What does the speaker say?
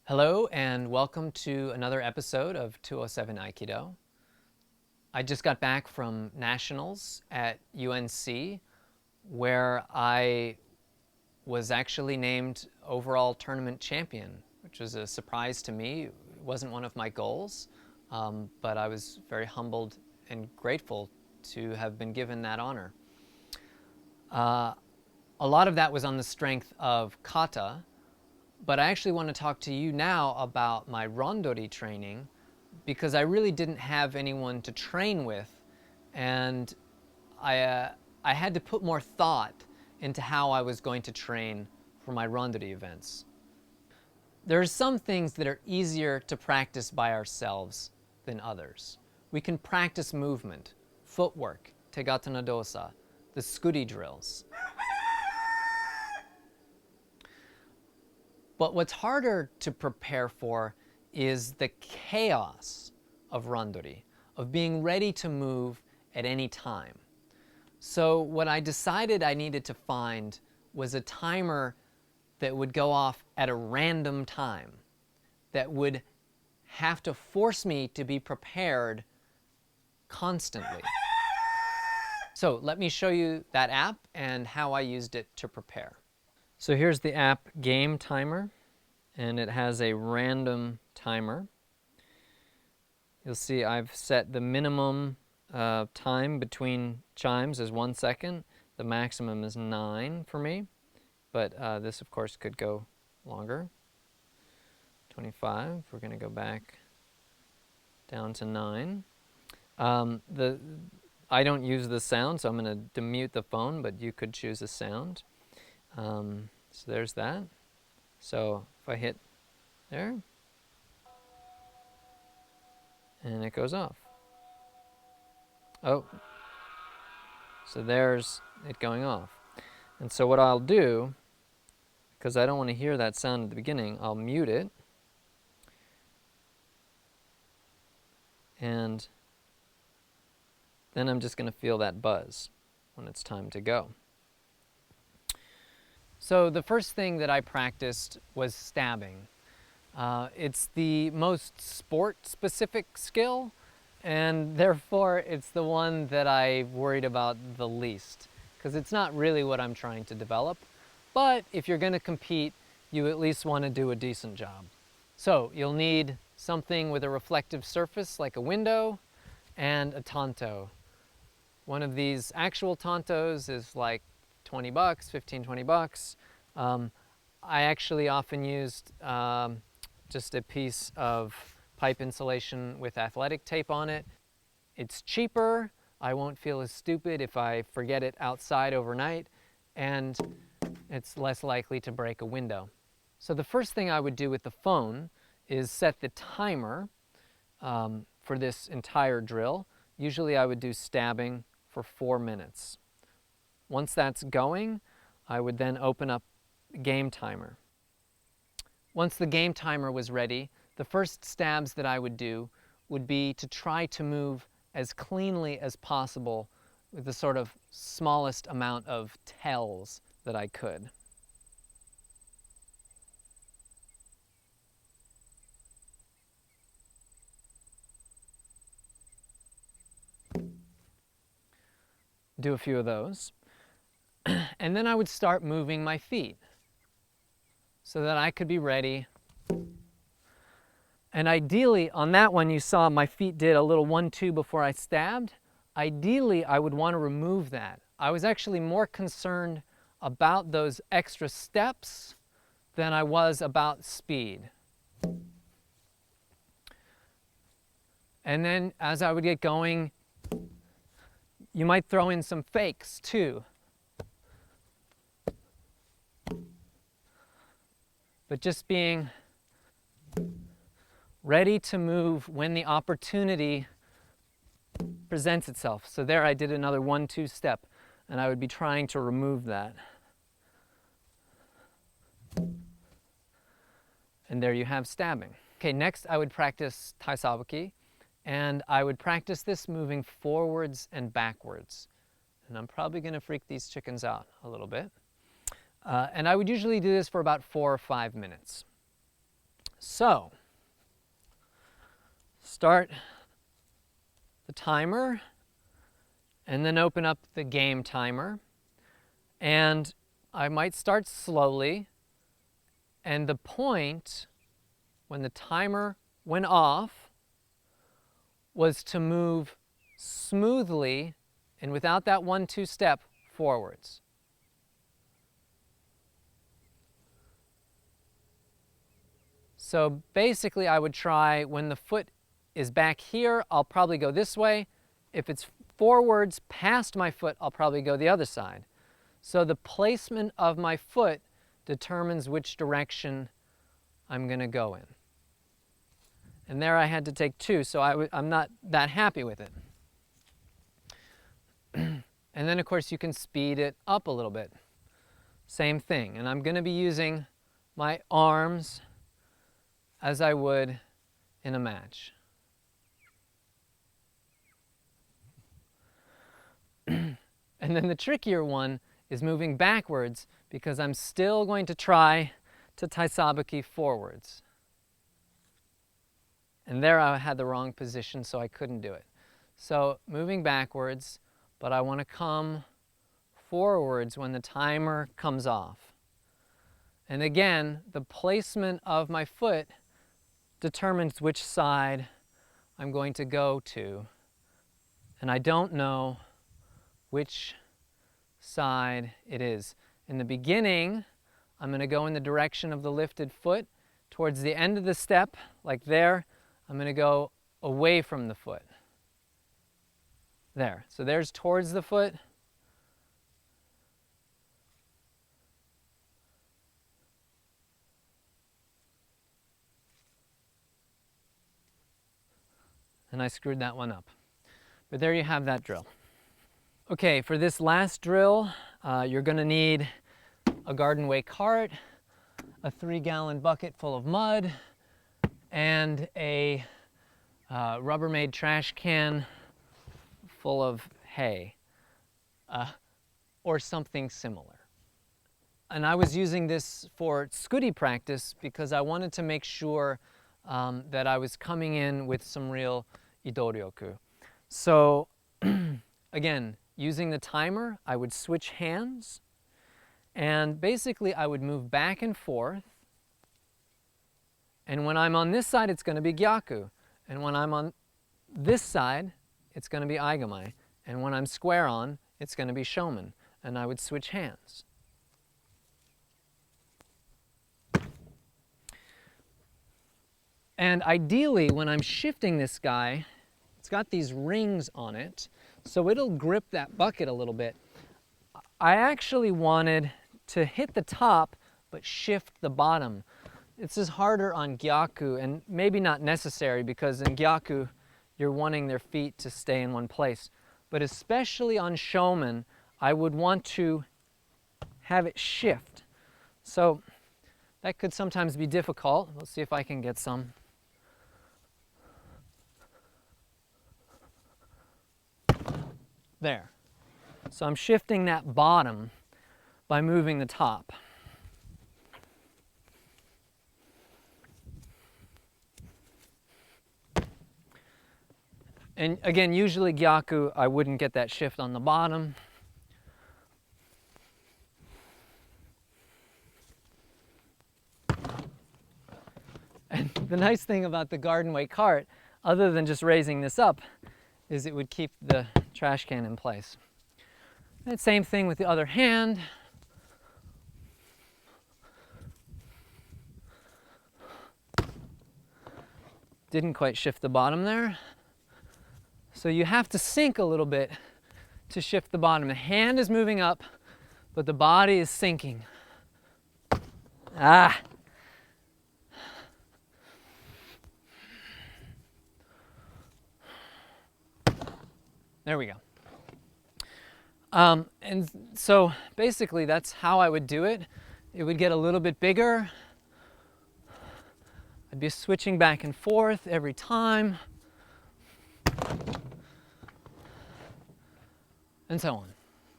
Hello and welcome to another episode of 207 Aikido. I just got back from nationals at UNC where I was actually named overall tournament champion, which was a surprise to me. It wasn't one of my goals, but I was very humbled and grateful to have been given that honor. A lot of that was on the strength of kata, but I actually want to talk to you now about my rondori training because I really didn't have anyone to train with, and I had to put more thought into how I was going to train for my rondori events. There are some things that are easier to practice by ourselves than others. We can practice movement, footwork, tegata no dosa, the skuri drills. But what's harder to prepare for is the chaos of rondori, of being ready to move at any time. So what I decided I needed to find was a timer that would go off at a random time, that would have to force me to be prepared constantly. So let me show you that app and how I used it to prepare. So here's the app Game Timer, and it has a random timer. You'll see I've set the minimum time between chimes as 1 second. The maximum is 9 for me, but this of course could go longer. 25, we're going to go back down to 9. I don't use the sound, so I'm going to mute the phone, but you could choose a sound. So there's that. So if I hit there, and it goes off. Oh, so there's it going off. And so what I'll do, because I don't want to hear that sound at the beginning, I'll mute it. And then I'm just going to feel that buzz when it's time to go. So the first thing that I practiced was stabbing. It's the most sport-specific skill, and therefore it's the one that I worried about the least, because it's not really what I'm trying to develop. But if you're going to compete, you at least want to do a decent job. So you'll need something with a reflective surface like a window and a tanto. One of these actual tantos is like 20 bucks, 15, 20 bucks. I actually often used just a piece of pipe insulation with athletic tape on it. It's cheaper. I won't feel as stupid if I forget it outside overnight, and it's less likely to break a window. So the first thing I would do with the phone is set the timer for this entire drill. Usually I would do stabbing for 4 minutes. Once that's going, I would then open up Game Timer. Once the Game Timer was ready, the first stabs that I would do would be to try to move as cleanly as possible with the sort of smallest amount of tells that I could. Do a few of those. And then I would start moving my feet so that I could be ready. And ideally, on that one you saw my feet did a little 1-2 before I stabbed. Ideally, I would want to remove that. I was actually more concerned about those extra steps than I was about speed. And then as I would get going, you might throw in some fakes too. But just being ready to move when the opportunity presents itself. So there I did another 1-2 step, and I would be trying to remove that. And there you have stabbing. Okay, next I would practice taisabaki, and I would practice this moving forwards and backwards. And I'm probably going to freak these chickens out a little bit. And I would usually do this for about 4 or 5 minutes. So, start the timer and then open up the game timer. And I might start slowly. And the point, when the timer went off, was to move smoothly and without that 1-2 step forwards. So basically I would try, when the foot is back here, I'll probably go this way. If it's forwards past my foot, I'll probably go the other side. So the placement of my foot determines which direction I'm going to go in. And there I had to take 2, so I'm not that happy with it. And then of course you can speed it up a little bit. Same thing. And I'm going to be using my arms as I would in a match. And then the trickier one is moving backwards, because I'm still going to try to taisabaki forwards. And there I had the wrong position, so I couldn't do it. So moving backwards, but I want to come forwards when the timer comes off. And again, the placement of my foot determines which side I'm going to go to. And I don't know which side it is. In the beginning, I'm going to go in the direction of the lifted foot. Towards the end of the step, like there, I'm going to go away from the foot. There. So there's towards the foot. And I screwed that one up. But there you have that drill. Okay, for this last drill, you're going to need a garden way cart, a 3-gallon bucket full of mud, and a Rubbermaid trash can full of hay, or something similar. And I was using this for tsukuri practice because I wanted to make sure that I was coming in with some real idoryoku. So again, using the timer, I would switch hands, and basically I would move back and forth. And when I'm on this side, it's going to be gyaku. And when I'm on this side, it's going to be aigamai. And when I'm square on, it's going to be shomen. And I would switch hands. And ideally, when I'm shifting this guy, it's got these rings on it, so it'll grip that bucket a little bit. I actually wanted to hit the top, but shift the bottom. This is harder on gyaku, and maybe not necessary, because in gyaku, you're wanting their feet to stay in one place. But especially on shomen, I would want to have it shift. So that could sometimes be difficult. Let's see if I can get some. There. So I'm shifting that bottom by moving the top. And again, usually gyaku, I wouldn't get that shift on the bottom. And the nice thing about the garden way cart, other than just raising this up, is it would keep the trash can in place. And same thing with the other hand. Didn't quite shift the bottom there. So you have to sink a little bit to shift the bottom. The hand is moving up, but the body is sinking. Ah! There we go. And so basically that's how I would do it. It would get a little bit bigger. I'd be switching back and forth every time. And so on.